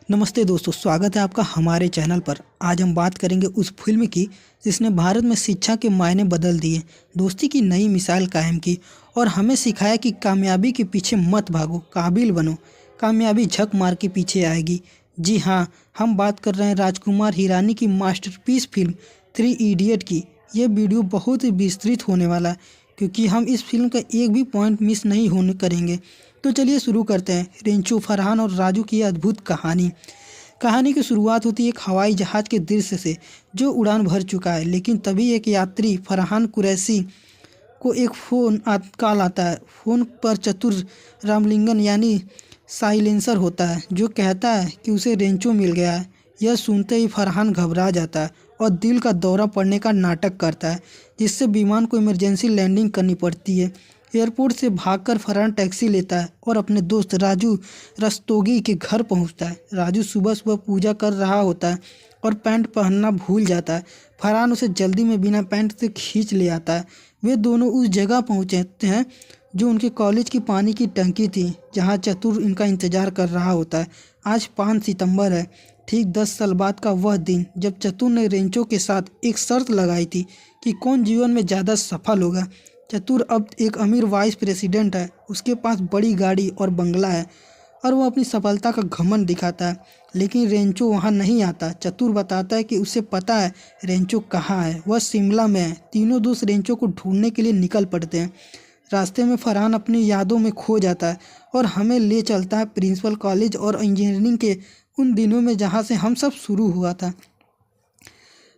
नमस्ते दोस्तों, स्वागत है आपका हमारे चैनल पर। आज हम बात करेंगे उस फिल्म की जिसने भारत में शिक्षा के मायने बदल दिए, दोस्ती की नई मिसाल कायम की और हमें सिखाया कि कामयाबी के पीछे मत भागो, काबिल बनो। कामयाबी झक मार के पीछे आएगी। जी हाँ, हम बात कर रहे हैं राजकुमार हिरानी की मास्टरपीस फिल्म थ्री इडियट की। यह वीडियो बहुत ही विस्तृत होने वाला है क्योंकि हम इस फिल्म का एक भी पॉइंट मिस नहीं होने करेंगे। तो चलिए शुरू करते हैं। रेंचो, फरहान और राजू की अद्भुत कहानी की शुरुआत होती है एक हवाई जहाज के दृश्य से जो उड़ान भर चुका है। लेकिन तभी एक यात्री फरहान कुरैशी को एक कॉल आता है। फ़ोन पर चतुर रामलिंगन यानी साइलेंसर होता है जो कहता है कि उसे रेंचो मिल गया है। यह सुनते ही फरहान घबरा जाता है और दिल का दौरा पड़ने का नाटक करता है, जिससे विमान को इमरजेंसी लैंडिंग करनी पड़ती है। एयरपोर्ट से भागकर फरहान टैक्सी लेता है और अपने दोस्त राजू रस्तोगी के घर पहुंचता है। राजू सुबह सुबह पूजा कर रहा होता है और पैंट पहनना भूल जाता है। फरहान उसे जल्दी में बिना पैंट से खींच ले आता है। वे दोनों उस जगह पहुंचते हैं जो उनके कॉलेज की पानी की टंकी थी, जहां चतुर इनका इंतजार कर रहा होता है। आज 5 सितंबर है, ठीक 10 साल बाद का वह दिन जब चतुर ने रेंचो के साथ एक शर्त लगाई थी कि कौन जीवन में ज़्यादा सफल होगा। चतुर अब एक अमीर वाइस प्रेसिडेंट है, उसके पास बड़ी गाड़ी और बंगला है और वह अपनी सफलता का घमंड दिखाता है। लेकिन रेंचो वहाँ नहीं आता। चतुर बताता है कि उसे पता है रेंचो कहाँ है, वह शिमला में है। तीनों दोस्त रेंचो को ढूंढने के लिए निकल पड़ते हैं। रास्ते में फरहान अपनी यादों में खो जाता है और हमें ले चलता है प्रिंसिपल कॉलेज और इंजीनियरिंग के उन दिनों में जहाँ से हम सब शुरू हुआ था।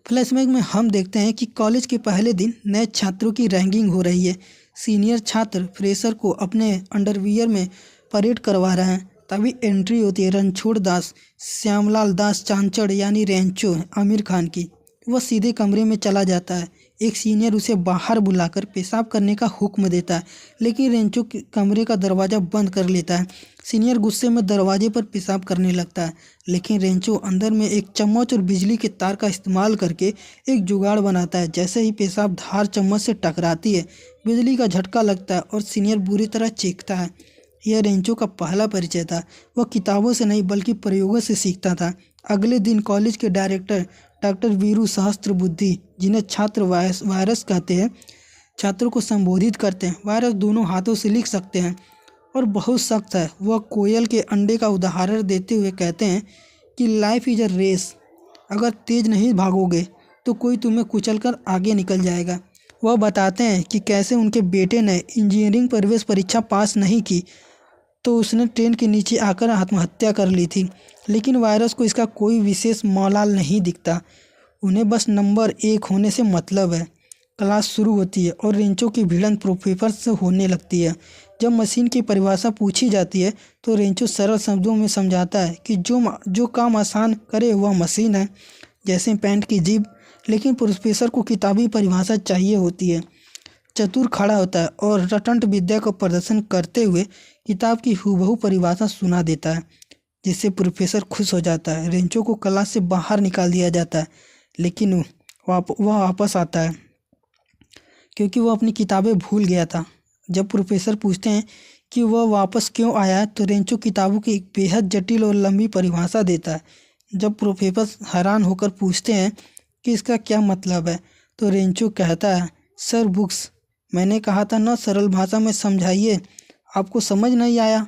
फ्लैशबैक में हम देखते हैं कि कॉलेज के पहले दिन नए छात्रों की रैंकिंग हो रही है। सीनियर छात्र फ्रेशर को अपने अंडरवियर में परेड करवा रहे हैं। तभी एंट्री होती है रणछोड़ दास श्यामलाल दास चांचड़ यानी रेंचो आमिर खान की। वह सीधे कमरे में चला जाता है। एक सीनियर उसे बाहर बुलाकर पेशाब करने का हुक्म देता है, लेकिन रेंचो कमरे का दरवाज़ा बंद कर लेता है। सीनियर गुस्से में दरवाजे पर पेशाब करने लगता है, लेकिन रेंचो अंदर में एक चम्मच और बिजली के तार का इस्तेमाल करके एक जुगाड़ बनाता है। जैसे ही पेशाब धार चम्मच से टकराती है, बिजली का झटका लगता है और सीनियर बुरी तरह चीखता है। यह रेंचो का पहला परिचय था। वह किताबों से नहीं बल्कि प्रयोगों से सीखता था। अगले दिन कॉलेज के डायरेक्टर डॉक्टर वीरू सहस्त्रबुद्धे, जिन्हें छात्र वायरस कहते हैं, छात्रों को संबोधित करते हैं। वायरस दोनों हाथों से लिख सकते हैं और बहुत सख्त है। वह कोयल के अंडे का उदाहरण देते हुए कहते हैं कि लाइफ इज़ अ रेस, अगर तेज नहीं भागोगे तो कोई तुम्हें कुचलकर आगे निकल जाएगा। वह बताते हैं कि कैसे उनके बेटे ने इंजीनियरिंग प्रवेश परीक्षा पास नहीं की तो उसने ट्रेन के नीचे आकर आत्महत्या कर ली थी। लेकिन वायरस को इसका कोई विशेष मौलाल नहीं दिखता। उन्हें बस नंबर 1 होने से मतलब है। क्लास शुरू होती है और रेंचो की भिड़ंत प्रोफेसर से होने लगती है। जब मशीन की परिभाषा पूछी जाती है तो रेंचो सरल शब्दों में समझाता है कि जो काम आसान करे वह मशीन है, जैसे पैंट की जिप। लेकिन प्रोफेसर को किताबी परिभाषा चाहिए होती है। चतुर खड़ा होता है और रटंट विद्या का प्रदर्शन करते हुए किताब की हूबहू परिभाषा सुना देता है, जिससे प्रोफेसर खुश हो जाता है। रेंचो को क्लास से बाहर निकाल दिया जाता है, लेकिन वह वापस आता है क्योंकि वह अपनी किताबें भूल गया था। जब प्रोफेसर पूछते हैं कि वह वापस क्यों आया तो रेंचो किताबों की एक बेहद जटिल और लंबी परिभाषा देता है। जब प्रोफेसर हैरान होकर पूछते हैं कि इसका क्या मतलब है तो रेंचो कहता है, सर बुक्स, मैंने कहा था ना सरल भाषा में समझाइए, आपको समझ नहीं आया।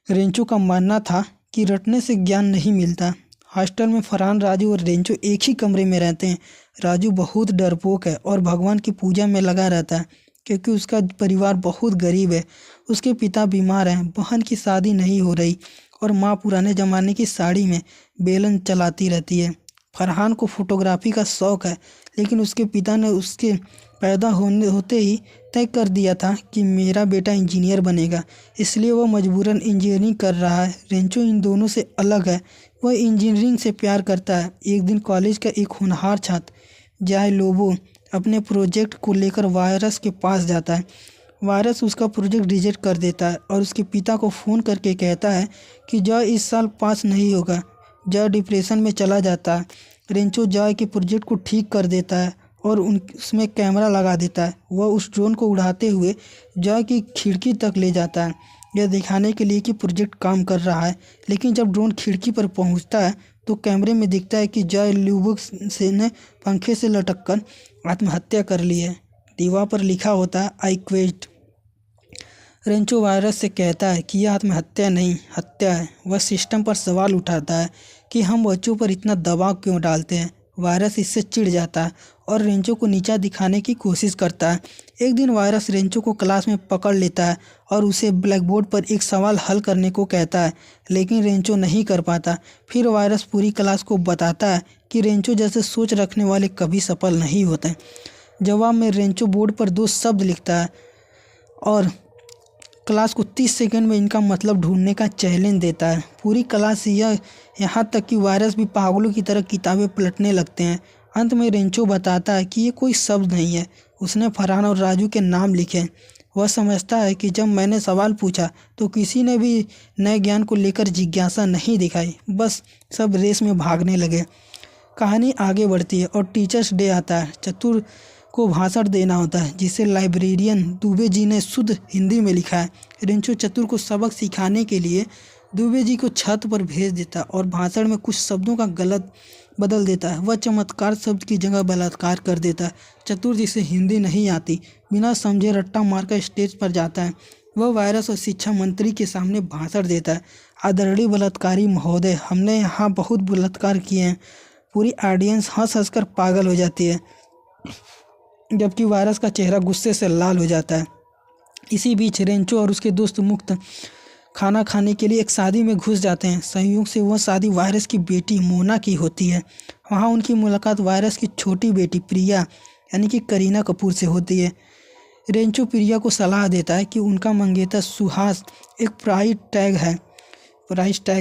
रेंचो का मानना था कि रटने से ज्ञान नहीं मिलता। हॉस्टल में फरहान, राजू और रेंचो एक ही कमरे में रहते हैं। राजू बहुत डरपोक है और भगवान की पूजा में लगा रहता है क्योंकि उसका परिवार बहुत गरीब है। उसके पिता बीमार हैं, बहन की शादी नहीं हो रही और माँ पुराने ज़माने की साड़ी में बेलन चलाती रहती है। फरहान को फोटोग्राफी का शौक़ है, लेकिन उसके पिता ने उसके पैदा होते ही तय कर दिया था कि मेरा बेटा इंजीनियर बनेगा, इसलिए वह मजबूरन इंजीनियरिंग कर रहा है। रेंचो इन दोनों से अलग है, वह इंजीनियरिंग से प्यार करता है। एक दिन कॉलेज का एक होनहार छात्र जाय लोबो अपने प्रोजेक्ट को लेकर वायरस के पास जाता है। वायरस उसका प्रोजेक्ट रिजेक्ट कर देता है और उसके पिता को फ़ोन करके कहता है कि जॉय इस साल पास नहीं होगा। जॉय डिप्रेशन में चला जाता है। रेंचो जॉय के प्रोजेक्ट को ठीक कर देता है और उसमें कैमरा लगा देता है। वह उस ड्रोन को उड़ाते हुए जॉय की खिड़की तक ले जाता है। यह दिखाने के लिए कि प्रोजेक्ट काम कर रहा है। लेकिन जब ड्रोन खिड़की पर पहुंचता है तो कैमरे में दिखता है कि जॉय ल्यूबुक से ने पंखे से लटक कर आत्महत्या कर ली है। दीवार पर लिखा होता है, आई क्विट। रेंचो वायरस से कहता है कि यह आत्महत्या नहीं, हत्या है। वह सिस्टम पर सवाल उठाता है कि हम बच्चों पर इतना दबाव क्यों डालते हैं। वायरस इससे चिढ़ जाता है और रेंचो को नीचा दिखाने की कोशिश करता है। एक दिन वायरस रेंचो को क्लास में पकड़ लेता है और उसे ब्लैक बोर्ड पर एक सवाल हल करने को कहता है, लेकिन रेंचो नहीं कर पाता। फिर वायरस पूरी क्लास को बताता है कि रेंचो जैसे सोच रखने वाले कभी सफल नहीं होते। जवाब में रेंचो बोर्ड पर 2 शब्द लिखता है और क्लास को 30 सेकंड में इनका मतलब ढूंढने का चैलेंज देता है। पूरी क्लास यहाँ तक कि वायरस भी पागलों की तरह किताबें पलटने लगते हैं। अंत में रेंचो बताता है कि ये कोई शब्द नहीं है, उसने फरहान और राजू के नाम लिखे। वह समझता है कि जब मैंने सवाल पूछा तो किसी ने भी नए ज्ञान को लेकर जिज्ञासा नहीं दिखाई, बस सब रेस में भागने लगे। कहानी आगे बढ़ती है और टीचर्स डे आता है। चतुर को भाषण देना होता है जिसे लाइब्रेरियन दुबे जी ने शुद्ध हिंदी में लिखा है। रेंचो चतुर को सबक सिखाने के लिए दुबे जी को छत पर भेज देता है और भाषण में कुछ शब्दों का गलत बदल देता है। वह चमत्कार शब्द की जगह बलात्कार कर देता है। चतुर जिसे हिंदी नहीं आती बिना समझे रट्टा मारकर स्टेज पर जाता है। वह वायरस और शिक्षा मंत्री के सामने भाषण देता है, आदरणीय बलात्कारी महोदय, हमने यहाँ बहुत बलात्कार किए हैं। पूरी ऑडियंस हंस हंस कर पागल हो जाती है, जबकि वायरस का चेहरा गुस्से से लाल हो जाता है। इसी बीच रेंचो और उसके दोस्त मुक्त खाना खाने के लिए एक शादी में घुस जाते हैं। संयोग से वह शादी वायरस की बेटी मोना की होती है। वहाँ उनकी मुलाकात वायरस की छोटी बेटी प्रिया यानी कि करीना कपूर से होती है। रेंचो प्रिया को सलाह देता है कि उनका मंगेतर सुहास एक प्राइस टैग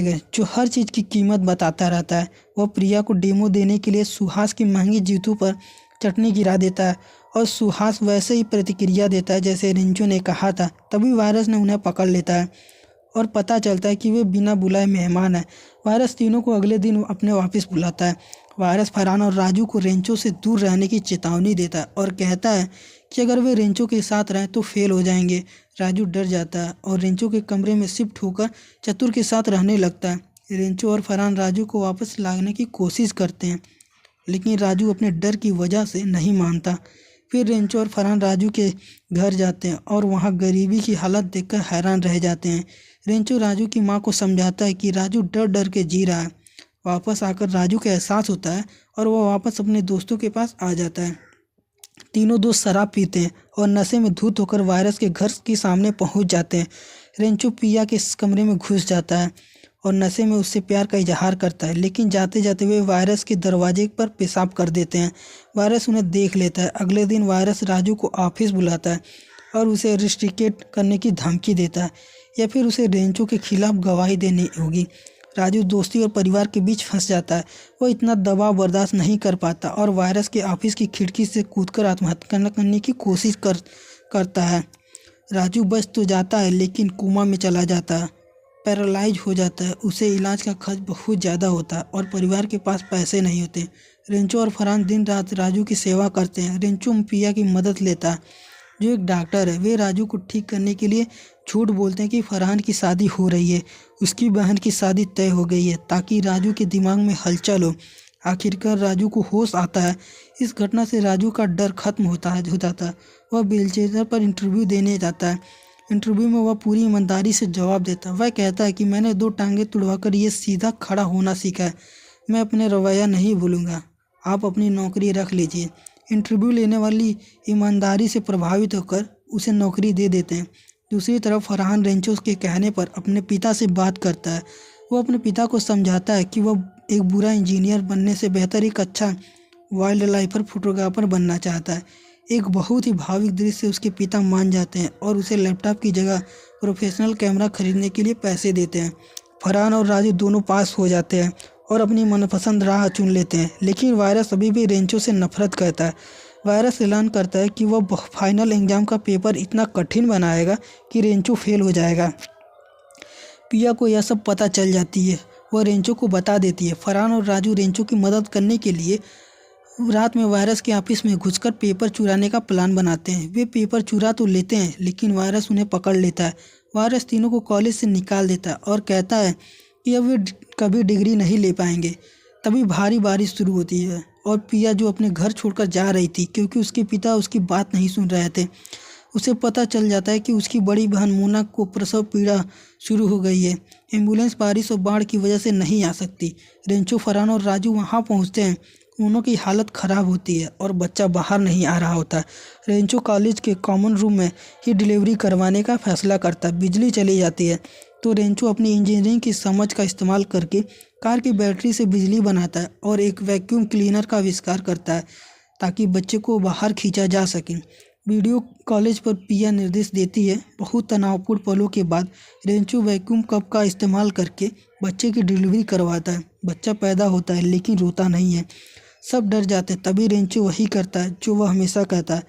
है जो हर चीज़ की कीमत बताता रहता है। वह प्रिया को डेमो देने के लिए सुहास की महंगी जूतों पर चटनी गिरा देता है और सुहास वैसे ही प्रतिक्रिया देता है जैसे रेंचो ने कहा था। तभी वायरस ने उन्हें पकड़ लेता है और पता चलता है कि वे बिना बुलाए मेहमान हैं। वायरस तीनों को अगले दिन अपने वापस बुलाता है। वायरस फरहान और राजू को रेंचो से दूर रहने की चेतावनी देता है और कहता है कि अगर वे रेंचो के साथ रहें तो फेल हो जाएंगे। राजू डर जाता है और रेंचो के कमरे में शिफ्ट होकर चतुर के साथ रहने लगता है। रेंचो और फरहान राजू को वापस लाने की कोशिश करते हैं, लेकिन राजू अपने डर की वजह से नहीं मानता। फिर रेंचो और फरहान राजू के घर जाते हैं और वहाँ गरीबी की हालत देखकर हैरान रह जाते हैं। रेंचो राजू की माँ को समझाता है कि राजू डर डर के जी रहा है। वापस आकर राजू को एहसास होता है और वह वापस अपने दोस्तों के पास आ जाता है। तीनों दोस्त शराब पीते हैं और नशे में धुत होकर वायरस के घर के सामने पहुंच जाते हैं। रेंचो प्रिया के कमरे में घुस जाता है और नशे में उससे प्यार का इजहार करता है, लेकिन जाते जाते वे वायरस के दरवाजे पर पेशाब कर देते हैं। वायरस उन्हें देख लेता है। अगले दिन वायरस राजू को ऑफिस बुलाता है और उसे रिस्ट्रिकेट करने की धमकी देता है या फिर उसे रेंचो के खिलाफ गवाही देनी होगी। राजू दोस्ती और परिवार के बीच फंस जाता है। वो इतना दबाव बर्दाश्त नहीं कर पाता और वायरस के ऑफिस की खिड़की से कूदकर आत्महत्या करने की कोशिश करता है। राजू बच तो जाता है लेकिन कोमा में चला जाता है, पैरालाइज हो जाता है। उसे इलाज का खर्च बहुत ज़्यादा होता है और परिवार के पास पैसे नहीं होते। रेंचो और फरहान दिन रात राजू की सेवा करते हैं। रेंचो प्रिया की मदद लेता है जो एक डॉक्टर है। वे राजू को ठीक करने के लिए झूठ बोलते हैं कि फरहान की शादी हो रही है, उसकी बहन की शादी तय हो गई है, ताकि राजू के दिमाग में हलचल हो। आखिरकार राजू को होश आता है। इस घटना से राजू का डर खत्म हो जाता है। वह व्हीलचेयर पर इंटरव्यू देने जाता है। इंटरव्यू में वह पूरी ईमानदारी से जवाब देता है। वह कहता है कि मैंने 2 टांगें तुड़वाकर ये सीधा खड़ा होना सीखा है। मैं अपने रवैया नहीं भूलूंगा। आप अपनी नौकरी रख लीजिए। इंटरव्यू लेने वाली ईमानदारी से प्रभावित होकर उसे नौकरी दे देते हैं। दूसरी तरफ फरहान रेंचो के कहने पर अपने पिता से बात करता है। वो अपने पिता को समझाता है कि वह एक बुरा इंजीनियर बनने से बेहतर एक अच्छा वाइल्ड लाइफर फोटोग्राफर बनना चाहता है। एक बहुत ही भावुक दृश्य से उसके पिता मान जाते हैं और उसे लैपटॉप की जगह प्रोफेशनल कैमरा खरीदने के लिए पैसे देते हैं। फरहान और राजू दोनों पास हो जाते हैं और अपनी मनपसंद राह चुन लेते हैं, लेकिन वायरस अभी भी रेंचो से नफरत करता है। वायरस ऐलान करता है कि वह फाइनल एग्जाम का पेपर इतना कठिन बनाएगा कि रेंचो फेल हो जाएगा। पिया को यह सब पता चल जाती है। वह रेंचो को बता देती है। फरहान और राजू रेंचो की मदद करने के लिए रात में वायरस के ऑफिस में घुसकर पेपर चुराने का प्लान बनाते हैं। वे पेपर चुरा तो लेते हैं लेकिन वायरस उन्हें पकड़ लेता है। वायरस तीनों को कॉलेज से निकाल देता है और कहता है कि अब वे कभी डिग्री नहीं ले पाएंगे। तभी भारी बारिश शुरू होती है और पिया जो अपने घर छोड़कर जा रही थी क्योंकि उसके पिता उसकी बात नहीं सुन रहे थे, उसे पता चल जाता है कि उसकी बड़ी बहन मोना को प्रसव पीड़ा शुरू हो गई है। एम्बुलेंस बारिश और बाढ़ की वजह से नहीं आ सकती। रेंचो, फरहान और राजू वहां पहुंचते हैं। दोनों की हालत खराब होती है और बच्चा बाहर नहीं आ रहा होता। रेंचो कॉलेज के कॉमन रूम में ही डिलीवरी करवाने का फैसला करता है। बिजली चली जाती है तो रेंचो अपनी इंजीनियरिंग की समझ का इस्तेमाल करके कार की बैटरी से बिजली बनाता है और एक वैक्यूम क्लीनर का आविष्कार करता है ताकि बच्चे को बाहर खींचा जा सके। वीडियो कॉलेज पर पिया निर्देश देती है। बहुत तनावपूर्ण पलों के बाद रेंचो वैक्यूम कप का इस्तेमाल करके बच्चे की डिलीवरी करवाता है। बच्चा पैदा होता है लेकिन रोता नहीं है। सब डर जाते हैं। तभी रेंचो वही करता है जो वह हमेशा कहता है,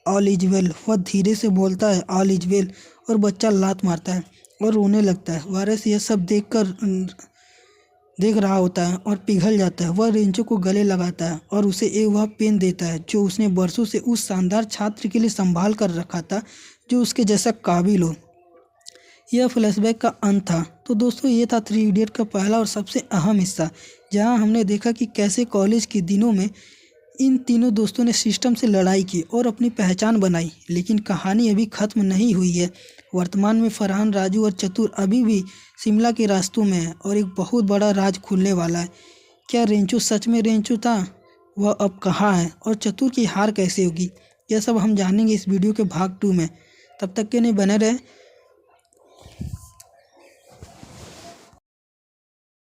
ऑल इज वेल। वह धीरे से बोलता है ऑल इज वेल और बच्चा लात मारता है और रोने लगता है। वायरस यह सब देख रहा होता है और पिघल जाता है। वह रेंचो को गले लगाता है और उसे एक वह पेन देता है जो उसने बरसों से उस शानदार छात्र के लिए संभाल कर रखा था जो उसके जैसा काबिल हो। यह फ्लैशबैक का अंत था। तो दोस्तों, ये था थ्री इडियट का पहला और सबसे अहम हिस्सा, जहां हमने देखा कि कैसे कॉलेज के दिनों में इन तीनों दोस्तों ने सिस्टम से लड़ाई की और अपनी पहचान बनाई। लेकिन कहानी अभी खत्म नहीं हुई है। वर्तमान में फरहान, राजू और चतुर अभी भी शिमला के रास्तों में है और एक बहुत बड़ा राज खुलने वाला है। क्या रेंचो सच में रेंचो था? वह अब कहाँ है और चतुर की हार कैसे होगी? यह सब हम जानेंगे इस वीडियो के भाग 2 में। तब तक के लिए बने रहे